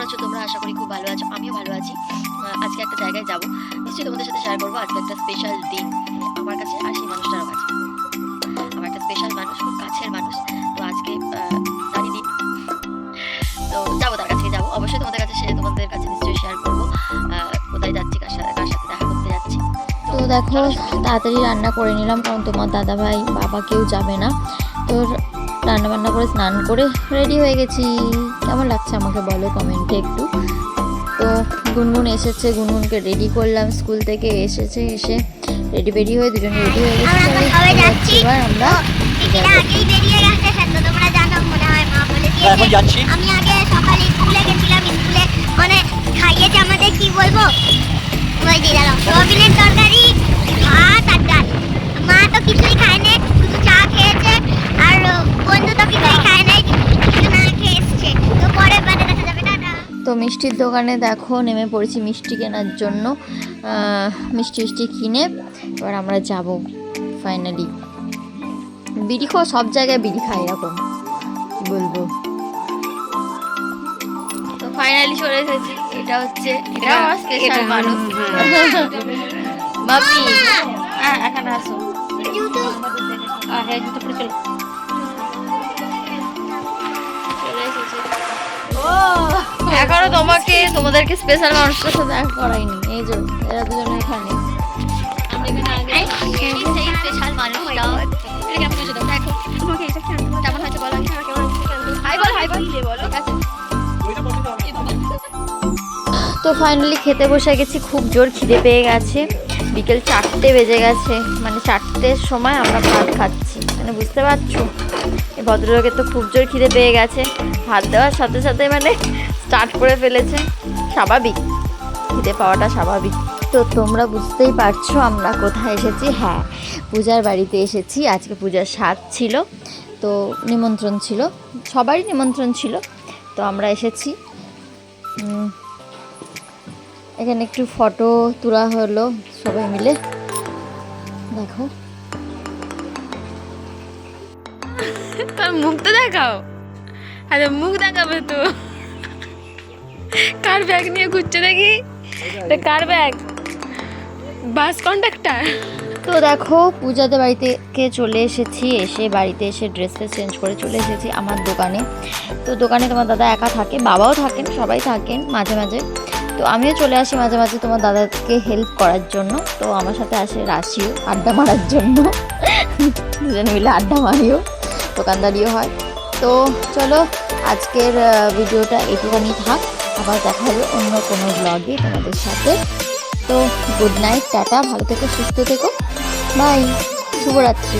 আছো তোমরা? আশা করি খুব ভালো আছো, আমিও ভালো আছি। আজকে একটা জায়গায় যাব, নিশ্চয়ই তোমাদের সাথে শেয়ার করবো। আজকে একটা স্পেশাল দিন আমার কাছে আর সেই মানুষটারও কাছে। আমার একটা স্পেশাল মানুষ, খুব কাছের মানুষ। তো আজকে তারই দিন, তো যাবো, তার কাছে যাবো। অবশ্যই তোমাদের কাছে নিশ্চয়ই শেয়ার করবো কোথায় যাচ্ছি, কার সাথে দেখা করতে যাচ্ছি। তো দেখো তাড়াতাড়ি রান্না করে নিলাম, কারণ তোমার দাদা ভাই বাবা কেউ যাবে না। তো রান্না বান্না করে স্নান করে রেডি হয়ে গেছি। কেমন লাগছে আমাকে বলো কমেন্টে একটু। তো গুনগুন এসেছে, গুনগুনকে রেডি করলাম, স্কুল থেকে এসেছে, এসে রেডি হয়ে দুজনে রেডি হয়ে গেছি। এবার আমরা এখন যাচ্ছি। আমি আগে সকালে স্কুলে গেছিলাম, স্কুলে মানে খাইয়েছে আমাদের, কি বলবো, ওই যে জানো সোয়াবিনের তরকারি, ভাত আর ডাল। মা তো কিছুই খায় না, শুধু চা খেয়েছে। আর বন্ধু তো কিছুই খায় নাই, কিছু না খেয়ে এসছে। তো পরে বাড়ি দেখা যাবে না। তো মিষ্টির দোকানে দেখো নেমে পড়েছি মিষ্টি কেনার জন্য। মিষ্টি কিনে এবার আমরা যাব ফাইনালি। বিড়ি খাওয়া, সব জায়গায় বিড়ি খাই, এরকম কি বলবো। তো ফাইনালি চলে এসেছি। এটা হচ্ছে আমার স্পেশাল মানুষ মাম্মি। এখানে আসো। হ্যাঁ, জুতো পরে চলে এসেছি। এখনো তোমাদেরকে স্পেশাল মানুষটার সাথে দেখা করাইনি। এই যে এরা দুজনে এখানে। সেই স্পেশাল মানুষটা কেমন হয়েছে দেখো। তোমাকে এটা কেমন হয়েছে বলো। হাই বল ঠিক আছে। তো ফাইনালি খেতে বসে গেছি, খুব জোর খিদে পেয়ে গেছে। বিকেল 4টে বেজে গেছে, মানে 4টের সময় আমরা ভাত খাচ্ছি। মানে বুঝতে পারছো, এই ভদ্রলোকের তো খুব জোর খিদে পেয়ে গেছে। ভাত দেওয়ার সাথে সাথে মানে স্টার্ট করে ফেলেছে। স্বাভাবিক, খিদে পাওয়াটা স্বাভাবিক। তো তোমরা বুঝতেই পারছো আমরা কোথায় এসেছি। হ্যাঁ, পূজার বাড়িতে এসেছি। আজকে পূজার স্বাদ ছিল, তো নিমন্ত্রণ ছিল, সবারই নিমন্ত্রণ ছিল। তো আমরা এসেছি। এখানে একটু ফটো তোলা হলো সবাই মিলে, দেখো। তার মুখটা দেখাও। আরে মুখ দেখাবে তো। কার ব্যাগ নিয়ে ঘুরছে দেখি? এটা কার ব্যাগ? বাস কন্ডাক্টর। তো দেখো পূজাতে বাড়িতে চলে এসেছি। এসে বাড়িতে এসে ড্রেস চেঞ্জ করে চলে এসেছি আমার দোকানে। তো দোকানে তোমার দাদা একা থাকে, বাবাও থাকেন, সবাই থাকেন মাঝে মাঝে। তো আমিও চলে আসি মাঝে মাঝে তোমার দাদাকে হেল্প করার জন্য। তো আমার সাথে আসে রাশিও, আড্ডা মারার জন্য। দুজন মিলে আড্ডা মারিও, দোকানদারিও হয়। তো চলো আজকের ভিডিওটা এইটুখানি থাক। আবার দেখা হবে অন্য কোনো ব্লগে তোমাদের সাথে। তো গুড নাইট, টাটা, ভালো থেকো, সুস্থ থেকো, বাই, শুভরাত্রি।